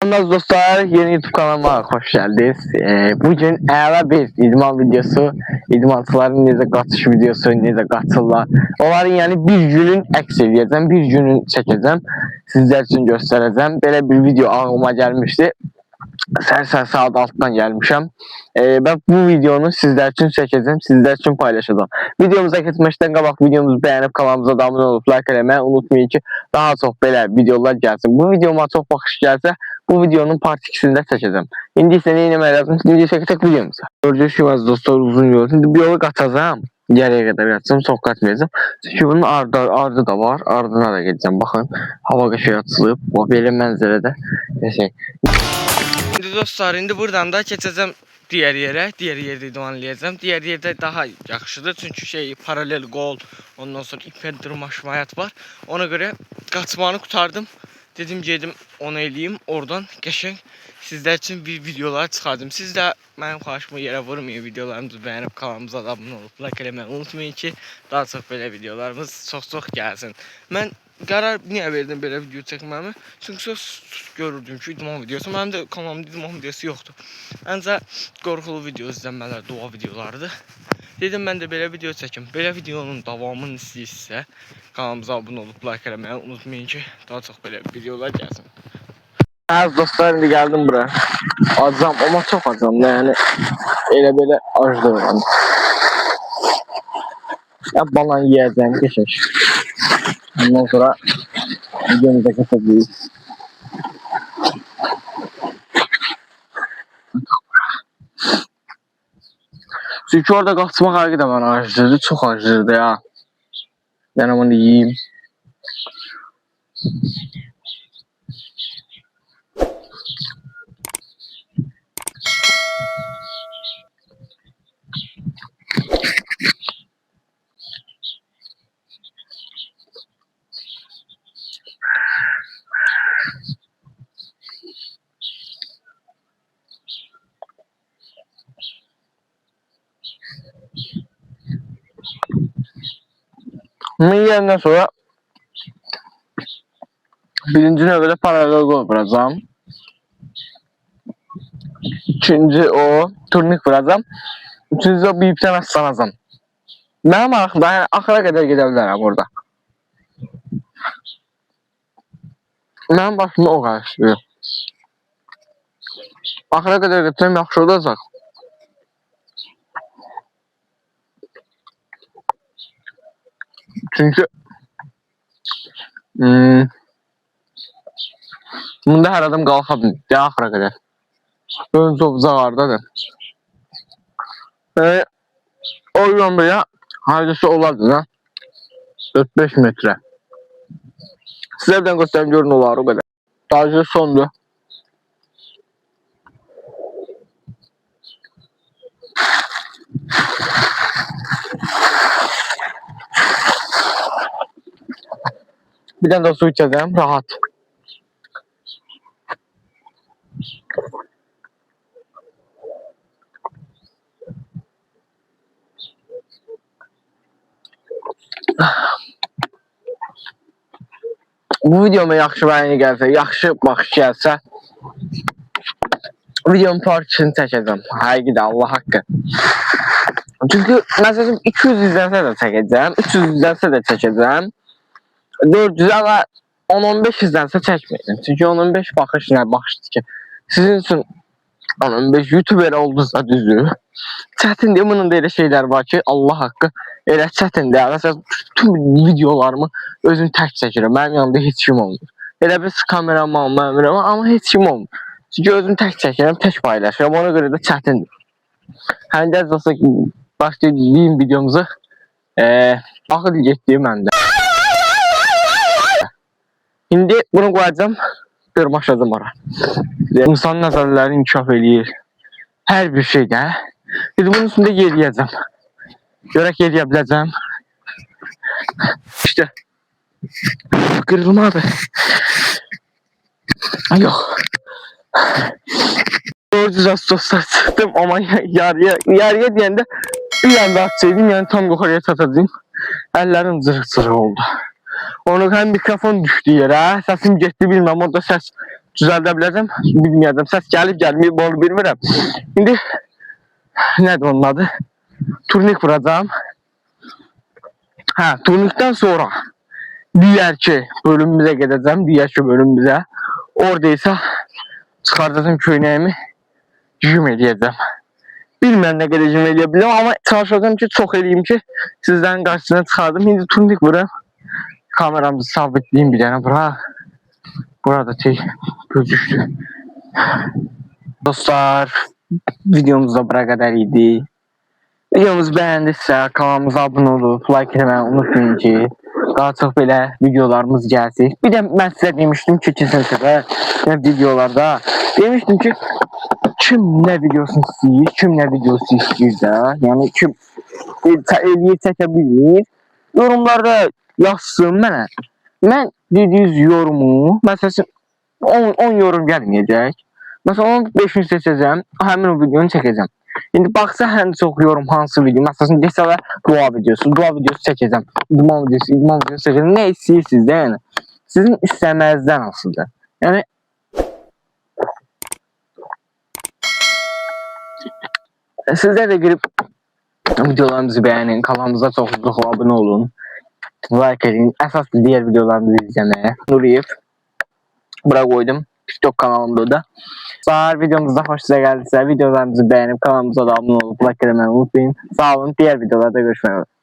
Merhaba dostlar, yeni YouTube kanalıma hoş geldiniz. Bugün əla bir idman videosu, idmançıların necə qaçış videosu, necə qaçırlar. Onların yani bir günün əks edəcəm, bir günün çəkəcəm, sizler için göstereceğim. Belə bir video ağlıma gəlmişdi. Səhər saat 6'dan gelmişəm. Ben bu videonu sizler için çəkəcəm, sizler için paylaşacağım. Videomuza keçməzdən qabaq videomuzu bəyənib kanalımıza abunə olub like eləməyi unutmayın ki, daha çox belə videolar gəlsin. Bu videoma çox baxış gəlsə, bu videonun part 2'sində çəkəcəm. İndi isə nə etmək lazım? İndi çəkəcək videomuza. Gördüyünüz kimi dostlar uzun yol. Şimdi bir yolu qaçacağım. Geriye kadar qaçacağım, çox qaçmayacağım. Çünki bunun ardı da var. Ardına da gedəcəm. Baxın, hava qəşəng açılıb. O belə mənzərədə qəşəng. Şimdi dostlar, indi buradan da keçəcəm diğer yere. Diğer yerde idmanlayacağım. Diğer yerde daha yaxşıdır. Çünkü paralel qol, ondan sonra ipə dırmaşmayat var. Ona göre qaçmanı qurtardım. Dedim gedim onu eləyim. Oradan qəşəng sizler için bir videolar çıxardım. Siz də mənim xahişimi yerə vurmayın. Videolarımızı bəyənib kanalımıza abunə olub like eləməyi unutmayın ki, daha çox belə videolarımız çox gəlsin. Mən qərar niyə verdim belə video çəkməmi? Çünki görürdüm ki, idman videosu. Mənim də kanalımda idman videosu yoxdur. Ancaq qorxulu video izlənmələr, dua videolarıdır. Dedim mən də belə video çəkim. Belə videonun davamını istəyirsə, kanalımıza abunə olub like eləməyi unutmayın ki, daha çox belə videolar gəlsin. Az dostlar, indi geldim buraya. Acam ama çok acam da yani. Elə belə acdım yani. Ya balan yiyeceğim geçək. Ondan sonra videomuza geçeceğiz. Çünkü orada qaçmaq həqiqətən mənə acıdırdı, çox acıdırdı ya. Yəni bunu yiyeyim. Bunun yerindən sonra birinci növbədə paralel qol vuracağım. İkinci o turnik vuracağım. Üçüncü o bir ipten aslanacağım. Mənim arxımda yəni axıra qədər gedə bilərəm orada. Mənim başımda o qarışıyor. Axıra qədər getsəm yaxşı olacaq. Çünkü bunda her adam qalxabilir. Ya axıra qədər. Ön çox uzaqlardadır. O yolda ya haydası olardı da 4-5 metre. Size birden göstereyim, görün olar o kadar. Sadece sondu. Bir tane de su içeceğim rahat. Bu videoma yaxşı bəyəni gəlsə, yaxşı baxış gəlsə, videonun part 2'sini çəkəcəm. Həqiqətən Allah haqqı. Çünki məsələn 200 izlənsə də çəkəcəm, 300 izlənsə də çəkəcəm. 400 ama 10-15 izlənsə çəkməyəcəm. Çünki 10-15 baxış nə baxışdır ki, sizin üçün 10-15 YouTuber oldunuzsa düzdür. Çətindir, bunun da elə şeylər var ki, Allah haqqı elə çətindir. Məsələn, bütün videolarımı özüm tək çəkirəm. Mənim yanımda heç kim olmur. Elə bir kameraman, məmurəm, amma heç kim olmur. Çünki özüm tək çəkirəm, tək paylaşıram. Ona görə də çətindir. Həm də olsa ki, başlayayım videomuzu. Axır getdi məndə. İndi bunu qoyacağım, dırmaşacağım ora. İnsan nəzərləri inkişaf eləyir. Hər bir şeydə. Biz bunun üstündə yeriyəcəm. Görək yeriyə biləcəm. İşte. Kırılmadı. Yox. Doğruca dostlar çıxdım ama yarıya deyəndə bir yanda açsaydım, yani tam yukarıya çatacağım. Əllərim zırıq-zırıq oldu. Onu hem mikrofon düşdü yerə, səsim getdi bilməm, orada səs düzəldə biləcəm. Bilməyəcəm. Səs gəlməyib onu bilmirəm. İndi nədir onun adı? Turnik vuracağım. Hə, turnikdən sonra digər ki bölümümüzə gedəcəm. Digər ki bölümümüzə. Orada isə çıxardacağım köynəyimi yum edəcəm. Bilməm nə qədər yum edə bilirəm, amma çalışacağım ki çox eləyim ki sizlərin qarşısına çıxardım. İndi turnik vuram. Kameramızı sabitleyeyim bir yana bura. Burada tek gözüktü. Dostlar, videomuz da bura kadar idi. Videomuzu beğendiyse kanalımıza abone olup like etmeyi unutmayın ki daha çok böyle videolarımız gelsin. Bir de ben size demiştim ki kesin sefer videolarda demiştim ki kim ne videosunu istiyor, kim ne videosu istiyor da, yani kim eləyib çəkə bilir. Yorumlarda yazsın mənə. Mən dediğiniz yorumu, məsələn 10 yorum gəlməyəcək. Məsələn 15'ini seçəcəm, həmin o videonu çəkəcəm. İndi baxsa ən çox yorum hansı video, məsələn desələr dua videosu çəkəcəm. İdman videosu çəkəcəm. Nə istəyirsiniz də yəni. Sizin istəmənizdən asılıdır. Yəni sizler de girip videolarımızı beğenin, kanalımıza çok abone olun, like edin, esas diğer videolarımızı izlemeye. Nuriyev bura koydum TikTok kanalımda da. Sağ videomuzda hoşunuza geldiyse videolarımızı beğenip kanalımıza da abone olup like etmeyi unutmayın. Sağ olun, diğer videolarda görüşmek üzere.